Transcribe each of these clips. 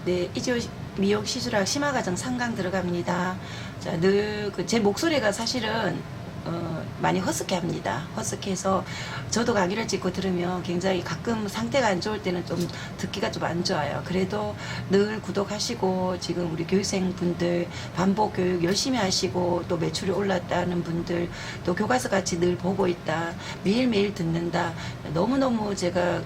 네, 이제 미용 시술학 심화과정 3강 들어갑니다. 자, 늘 제 목소리가 사실은 많이 허스키합니다. 허스키해서 저도 강의를 찍고 들으면 굉장히 가끔 상태가 안 좋을 때는 좀 듣기가 좀 안 좋아요. 그래도 늘 구독하시고 지금 우리 교육생 분들 반복 교육 열심히 하시고 또 매출이 올랐다는 분들 또 교과서 같이 늘 보고 있다. 매일매일 듣는다. 너무너무 제가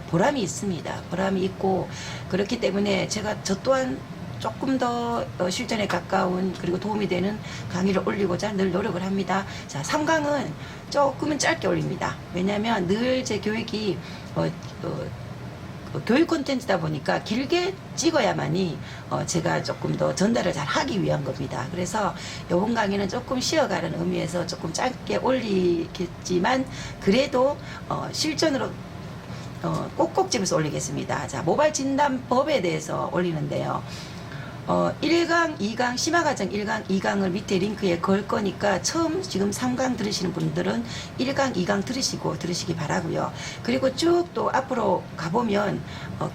보람이 있습니다. 보람이 있고 그렇기 때문에 제가 저 또한 조금 더 실전에 가까운 그리고 도움이 되는 강의를 올리고자 늘 노력을 합니다. 자, 3강은 조금은 짧게 올립니다. 왜냐하면 늘 제 교육이 교육 콘텐츠다 보니까 길게 찍어야만이 제가 조금 더 전달을 잘 하기 위한 겁니다. 그래서 이번 강의는 조금 쉬어가는 의미에서 조금 짧게 올리겠지만 그래도 실전으로 꼭꼭 집어서 올리겠습니다. 자, 모발 진단법에 대해서 올리는데요. 1강, 2강, 심화과정 1강, 2강을 밑에 링크에 걸 거니까 처음 지금 3강 들으시는 분들은 1강, 2강 들으시기 바라고요. 그리고 쭉 또 앞으로 가보면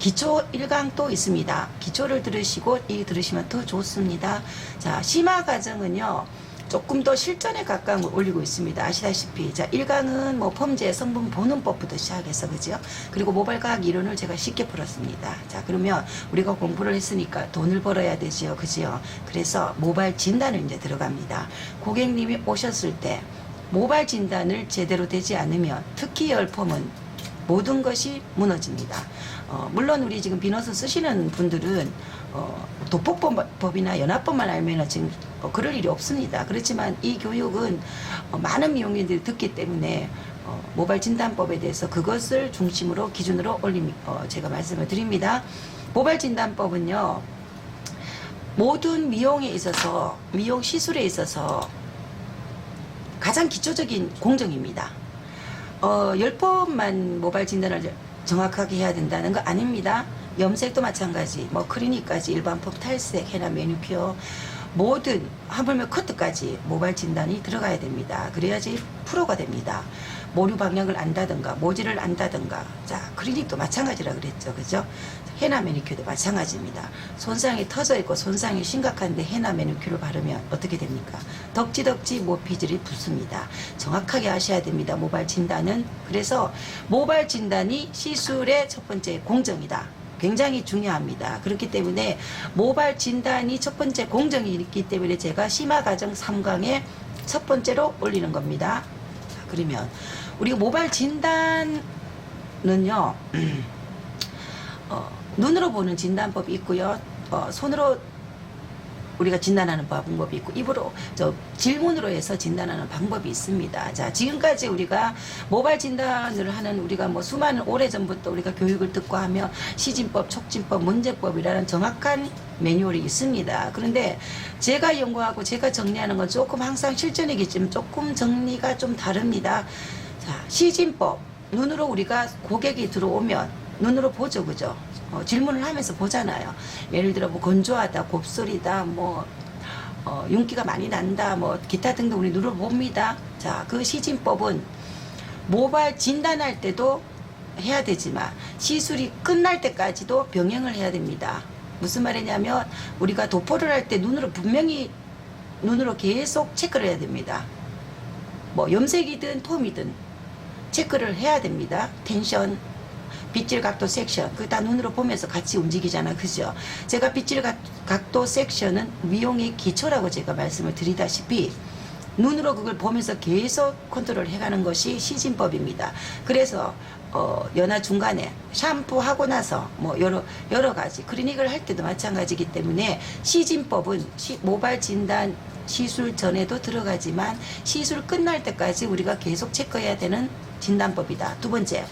기초 1강 또 있습니다. 기초를 들으시고 들으시면 더 좋습니다. 자, 심화과정은요. 조금 더 실전에 가까운 걸 올리고 있습니다. 아시다시피 자 1강은 뭐 펌제 성분 보는 법부터 시작해서 그죠. 그리고 모발과학 이론을 제가 쉽게 풀었습니다. 자 그러면 우리가 공부를 했으니까 돈을 벌어야 되지요, 그죠. 그래서 모발 진단을 이제 들어갑니다. 고객님이 오셨을 때 모발 진단을 제대로 되지 않으면 특히 열펌은 모든 것이 무너집니다. 물론 우리 지금 비너스 쓰시는 분들은 도포법이나 연합법만 알면 지금 그럴 일이 없습니다. 그렇지만 이 교육은 많은 미용인들이 듣기 때문에 모발 진단법에 대해서 그것을 중심으로 기준으로 제가 말씀을 드립니다. 모발 진단법은요. 모든 미용에 있어서 미용 시술에 있어서 가장 기초적인 공정입니다. 10번만 모발 진단을 정확하게 해야 된다는 거 아닙니다. 염색도 마찬가지, 뭐 클리닉까지 일반 펌, 탈색, 헤나, 매니큐어 모든 하물며 커트까지 모발 진단이 들어가야 됩니다. 그래야지 프로가 됩니다. 모류 방향을 안다든가 모질을 안다든가 자 클리닉도 마찬가지라 그랬죠, 그죠? 헤나 매니큐어도 마찬가지입니다. 손상이 터져 있고 손상이 심각한데 헤나 매니큐어를 바르면 어떻게 됩니까? 덕지덕지 모피질이 붙습니다. 정확하게 하셔야 됩니다. 모발 진단은. 그래서 모발 진단이 시술의 첫 번째 공정이다. 굉장히 중요합니다. 그렇기 때문에 모발 진단이 첫 번째 공정이 있기 때문에 제가 심화과정 3강에 첫 번째로 올리는 겁니다. 자, 그러면 우리가 모발 진단은요 눈으로 보는 진단법이 있고요. 손으로 우리가 진단하는 방법이 있고 입으로 질문으로 해서 진단하는 방법이 있습니다. 자, 지금까지 우리가 모발 진단을 하는 우리가 뭐 수많은 오래전부터 우리가 교육을 듣고 하며 시진법, 촉진법, 문제법이라는 정확한 매뉴얼이 있습니다. 그런데 제가 연구하고 제가 정리하는 건 조금 항상 실전이겠지만 조금 정리가 좀 다릅니다. 자, 시진법 눈으로 우리가 고객이 들어오면 눈으로 보죠, 그죠? 질문을 하면서 보잖아요. 예를 들어 뭐 건조하다, 곱슬이다, 뭐 윤기가 많이 난다, 뭐 기타 등등 우리 눈으로 봅니다. 자, 그 시진법은 모발 진단할 때도 해야 되지만 시술이 끝날 때까지도 병행을 해야 됩니다. 무슨 말이냐면 우리가 도포를 할 때 눈으로 분명히 눈으로 계속 체크를 해야 됩니다. 뭐 염색이든 톰이든 체크를 해야 됩니다. 텐션, 빗질 각도 섹션 그 다 눈으로 보면서 같이 움직이잖아, 그죠? 제가 빗질 각도 섹션은 미용의 기초라고 제가 말씀을 드리다시피 눈으로 그걸 보면서 계속 컨트롤 해가는 것이 시진법입니다. 그래서 연화 중간에 샴푸하고 나서 뭐 여러 가지 클리닉을 할 때도 마찬가지이기 때문에 시진법은 모발 진단 시술 전에도 들어가지만 시술 끝날 때까지 우리가 계속 체크해야 되는 진단법이다. 두 번째,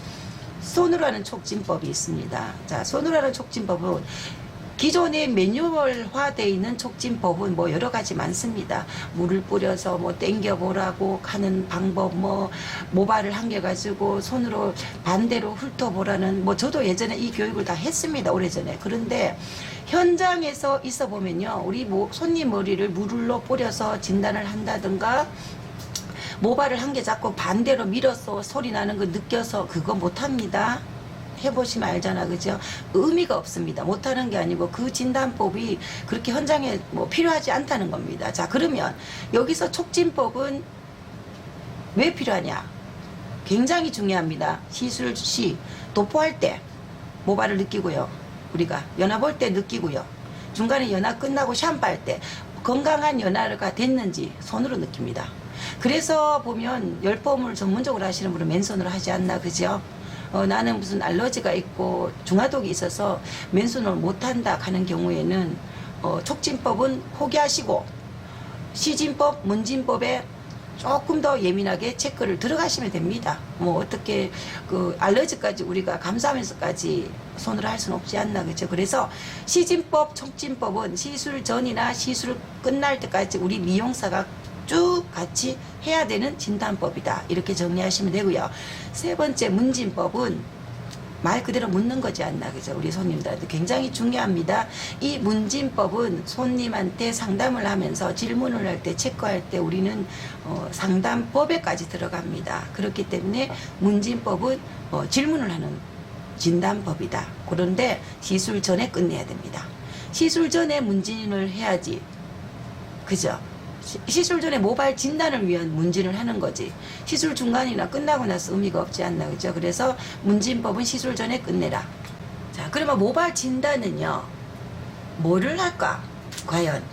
손으로 하는 촉진법이 있습니다. 자, 손으로 하는 촉진법은 기존에 매뉴얼화되어 있는 촉진법은 뭐 여러 가지 많습니다. 물을 뿌려서 뭐 땡겨보라고 하는 방법, 뭐 모발을 한겨가지고 손으로 반대로 훑어보라는 뭐 저도 예전에 이 교육을 다 했습니다. 오래전에. 그런데 현장에서 있어 보면요, 우리 손님 머리를 물로 뿌려서 진단을 한다든가 모발을 한 개 잡고 반대로 밀어서 소리 나는 거 느껴서 그거 못합니다. 해보시면 알잖아, 그죠? 의미가 없습니다. 못하는 게 아니고 그 진단법이 그렇게 현장에 뭐 필요하지 않다는 겁니다. 자, 그러면 여기서 촉진법은 왜 필요하냐? 굉장히 중요합니다. 시술 시 도포할 때 모발을 느끼고요. 우리가 연화 볼 때 느끼고요. 중간에 연화 끝나고 샴푸 할 때 건강한 연화가 됐는지 손으로 느낍니다. 그래서 보면 열펌을 전문적으로 하시는 분은 맨손으로 하지 않나, 그죠? 나는 무슨 알러지가 있고 중화독이 있어서 맨손으로 못한다 하는 경우에는 촉진법은 포기하시고 시진법, 문진법에 조금 더 예민하게 체크를 들어가시면 됩니다. 뭐 어떻게 그 알러지까지 우리가 감수하면서까지 손으로 할 수는 없지 않나, 그죠? 그래서 시진법, 촉진법은 시술 전이나 시술 끝날 때까지 우리 미용사가 쭉 같이 해야 되는 진단법이다. 이렇게 정리하시면 되고요. 세 번째 문진법은 말 그대로 묻는 거지 않나, 그죠? 우리 손님들한테 굉장히 중요합니다. 이 문진법은 손님한테 상담을 하면서 질문을 할 때, 체크할 때 우리는 상담법에까지 들어갑니다. 그렇기 때문에 문진법은 질문을 하는 진단법이다. 그런데 시술 전에 끝내야 됩니다. 시술 전에 문진을 해야지, 그죠? 시술 전에 모발 진단을 위한 문진을 하는 거지, 시술 중간이나 끝나고 나서 의미가 없지 않나, 그죠? 그래서 문진법은 시술 전에 끝내라. 자, 그러면 모발 진단은요, 뭐를 할까? 과연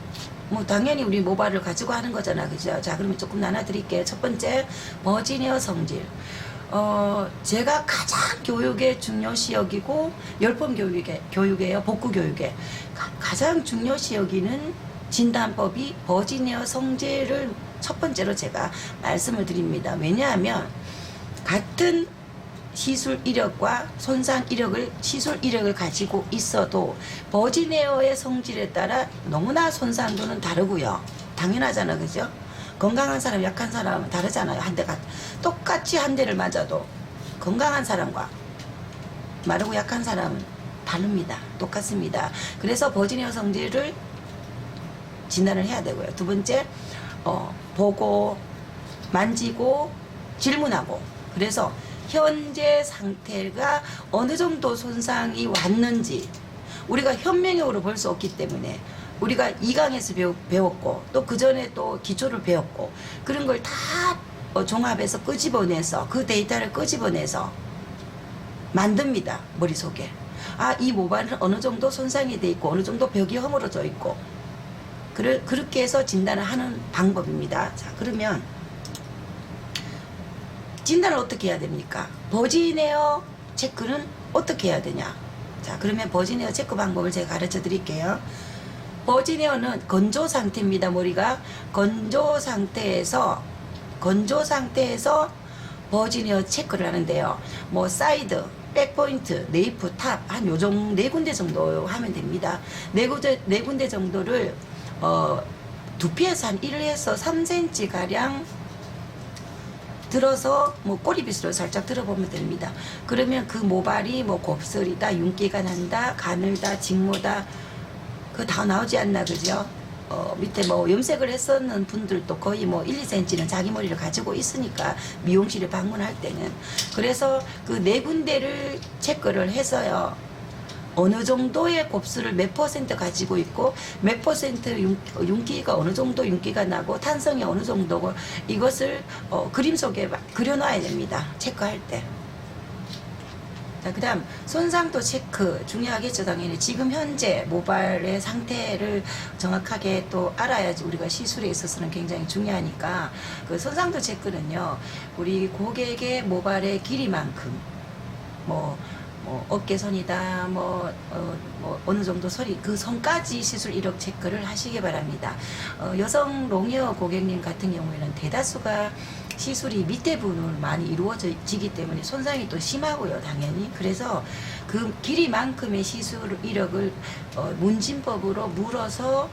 뭐 당연히 우리 모발을 가지고 하는 거잖아, 그죠? 자, 그러면 조금 나눠드릴게요. 첫 번째, 버지니어 성질. 제가 가장 교육에 중요시 여기고, 열펌 교육에요, 복구 교육에 가장 중요시 여기는 진단법이 버지니어 성질을 첫 번째로 제가 말씀을 드립니다. 왜냐하면 같은 시술 이력과 손상 이력을, 시술 이력을 가지고 있어도 버지니어의 성질에 따라 너무나 손상도는 다르고요. 당연하잖아, 그죠? 건강한 사람, 약한 사람은 다르잖아요. 한 대가 똑같이 한 대를 맞아도 건강한 사람과 마르고 약한 사람은 다릅니다. 똑같습니다. 그래서 버지니어 성질을 진단을 해야 되고요. 두 번째, 보고, 만지고, 질문하고. 그래서 현재 상태가 어느 정도 손상이 왔는지 우리가 현명력으로 볼 수 없기 때문에, 우리가 2강에서 배웠고 또 그 전에 또 기초를 배웠고 그런 걸 다 종합해서 끄집어내서 그 데이터를 끄집어내서 만듭니다. 머릿속에. 아, 이 모발은 어느 정도 손상이 돼 있고 어느 정도 벽이 허물어져 있고, 그렇게 해서 진단을 하는 방법입니다. 자, 그러면 진단을 어떻게 해야 됩니까? 버지니어 체크는 어떻게 해야 되냐? 자, 그러면 버지니어 체크 방법을 제가 가르쳐 드릴게요. 버지니어는 건조 상태입니다. 머리가 건조 상태에서 버지니어 체크를 하는데요. 뭐 사이드, 백포인트, 네이프, 탑 한 요정 네 군데 정도 하면 됩니다. 네 군데 정도를 두피에서 한 1에서 3cm 가량 들어서 뭐 꼬리빗으로 살짝 들어보면 됩니다. 그러면 그 모발이 뭐 곱슬이다, 윤기가 난다, 가늘다, 직모다, 그거 다 나오지 않나, 그죠? 밑에 뭐 염색을 했었는 분들도 거의 뭐 1, 2cm는 자기 머리를 가지고 있으니까, 미용실에 방문할 때는. 그래서 그 네 군데를 체크를 해서요, 어느 정도의 곱슬을 몇 퍼센트 가지고 있고 몇 퍼센트 윤기가 어느 정도 윤기가 나고 탄성이 어느 정도고, 이것을 그림 속에 그려놔야 됩니다. 체크할 때. 자, 그 다음 손상도 체크 중요하겠죠. 당연히 지금 현재 모발의 상태를 정확하게 또 알아야지 우리가 시술에 있어서는 굉장히 중요하니까, 그 손상도 체크는요, 우리 고객의 모발의 길이만큼 뭐 어깨선이다, 어느 정도 소리, 그 선까지 시술 이력 체크를 하시기 바랍니다. 여성 롱헤어 고객님 같은 경우에는 대다수가 시술이 밑에 부분으로 많이 이루어지기 때문에 손상이 또 심하고요, 당연히. 그래서 그 길이만큼의 시술 이력을 문진법으로 물어서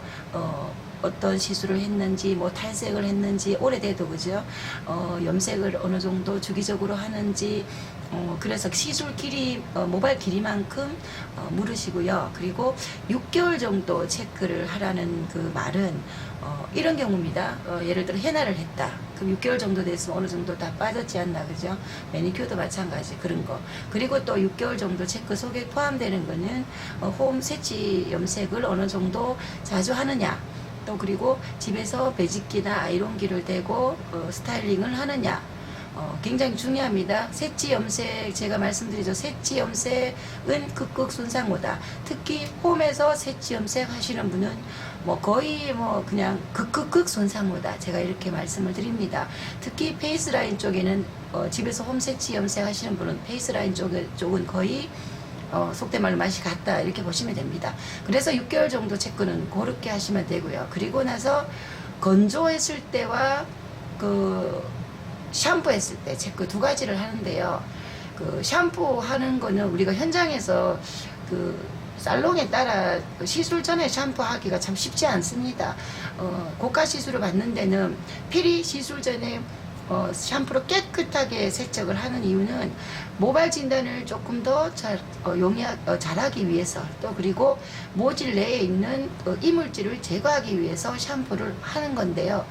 어떤 시술을 했는지, 뭐 탈색을 했는지, 오래돼도, 그죠? 염색을 어느 정도 주기적으로 하는지, 그래서 시술 길이, 모발 길이만큼 물으시고요. 그리고 6개월 정도 체크를 하라는 그 말은 이런 경우입니다. 예를 들어 hen나를 했다. 그럼 6개월 정도 됐으면 어느 정도 다 빠졌지 않나, 그죠? 매니큐어도 마찬가지 그런 거. 그리고 또 6개월 정도 체크 속에 포함되는 거는 홈 세치 염색을 어느 정도 자주 하느냐, 또 그리고 집에서 배직기나 아이론기를 대고 스타일링을 하느냐, 굉장히 중요합니다. 세치 염색, 제가 말씀드리죠. 세치 염색은 극극 손상보다, 특히 홈에서 세치 염색 하시는 분은 뭐 거의 뭐 그냥 극극극 손상보다, 제가 이렇게 말씀을 드립니다. 특히 페이스라인 쪽에는 집에서 홈 세치 염색 하시는 분은 페이스라인 쪽은 거의 속된 말로 맛이 같다, 이렇게 보시면 됩니다. 그래서 6개월 정도 체크는 그렇게 하시면 되고요. 그리고 나서 건조했을 때와 그 샴푸했을 때 체크 두 가지를 하는데요. 그 샴푸하는 거는 우리가 현장에서 그 살롱에 따라 시술 전에 샴푸하기가 참 쉽지 않습니다. 고가 시술을 받는 데는 필히 시술 전에 샴푸로 깨끗하게 세척을 하는 이유는 모발 진단을 조금 더 잘하기 위해서, 또 그리고 모질 내에 있는 이물질을 제거하기 위해서 샴푸를 하는 건데요.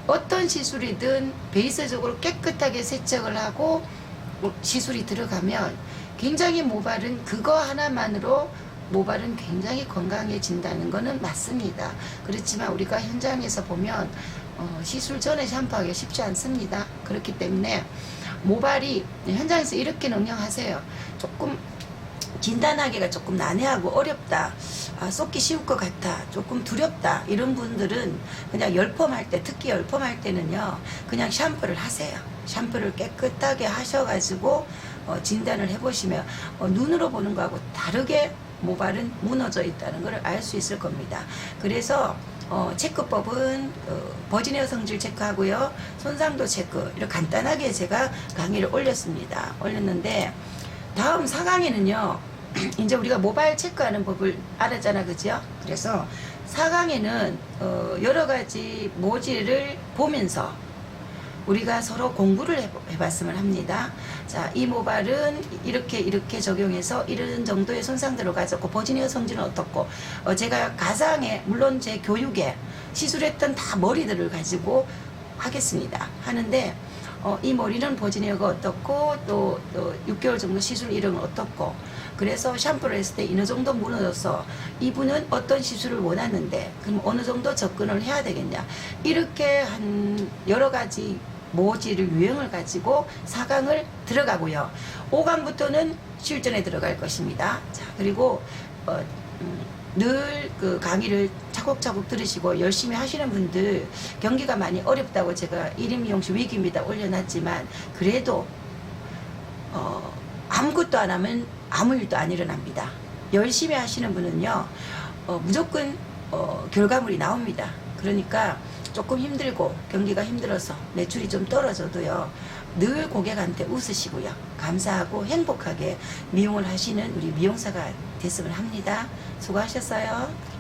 어떤 시술이든 베이스적으로 깨끗하게 세척을 하고 시술이 들어가면 굉장히 모발은 그거 하나만으로 모발은 굉장히 건강해진다는 거는 맞습니다. 그렇지만 우리가 현장에서 보면 시술 전에 샴푸하기가 쉽지 않습니다. 그렇기 때문에 모발이 현장에서 이렇게 명령하세요. 조금 진단하기가 조금 난해하고 어렵다, 쏟기 쉬울 것 같아, 조금 두렵다, 이런 분들은 그냥 열펌할 때, 특히 열펌할 때는요, 그냥 샴푸를 하세요. 샴푸를 깨끗하게 하셔가지고 진단을 해보시면 눈으로 보는 거하고 다르게 모발은 무너져 있다는 걸 알 수 있을 겁니다. 그래서 체크법은 버지니아 성질 체크하고요, 손상도 체크, 이렇게 간단하게 제가 강의를 올렸는데, 다음 4강에는요 이제 우리가 모발 체크하는 법을 알았잖아, 그죠? 그래서 4강에는 여러 가지 모질을 보면서 우리가 서로 공부를 해봤으면 합니다. 자, 이 모발은 이렇게 적용해서 이런 정도의 손상들을 가졌고, 버지니아 성질은 어떻고, 제가 가상에, 물론 제 교육에 시술했던 다 머리들을 가지고 하겠습니다. 하는데 이 머리는 버지니아가 어떻고, 또 6개월 정도 시술 이름은 어떻고, 그래서 샴푸를 했을 때 어느 정도 무너져서 이분은 어떤 시술을 원하는데 그럼 어느 정도 접근을 해야 되겠냐, 이렇게 한 여러 가지 모질을 유형을 가지고 4강을 들어가고요. 5강부터는 실전에 들어갈 것입니다. 자, 그리고 늘 그 강의를 차곡차곡 들으시고 열심히 하시는 분들, 경기가 많이 어렵다고 제가 1인 미용실 위기입니다 올려놨지만, 그래도 아무것도 안 하면 아무 일도 안 일어납니다. 열심히 하시는 분은요 무조건 결과물이 나옵니다. 그러니까 조금 힘들고 경기가 힘들어서 매출이 좀 떨어져도요, 늘 고객한테 웃으시고요, 감사하고 행복하게 미용을 하시는 우리 미용사가 됐으면 합니다. 수고하셨어요.